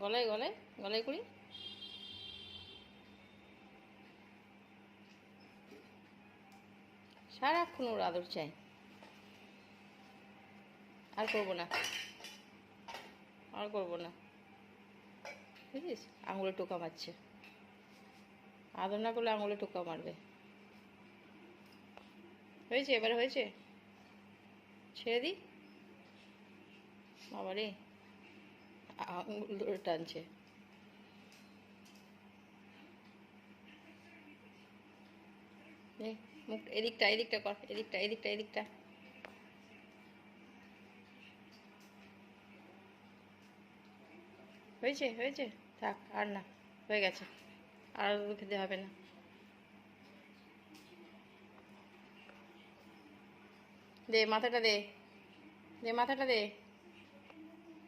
গলায় গলায় গলায় করি। সারাক্ষণ ওর আদর চাই। আর করবো না, আর করবো না, বুঝিস? আঙুলে টোকা মারছে, আদর না করলে আঙুলে টোকা মারবে। হয়েছে, এবারে হয়েছে, ছেড়ে দিই। বাবা রে, আঙুল ধরে টানছে। মুখ এদিকটা, এদিকটা কর, এদিকটা, এদিকটা, এদিকটা। হয়েছে, হয়েছে, থাক আর না, হয়ে গেছে, আর খেতে হবে না। দে মাথাটা, দে দে মাথাটা দে।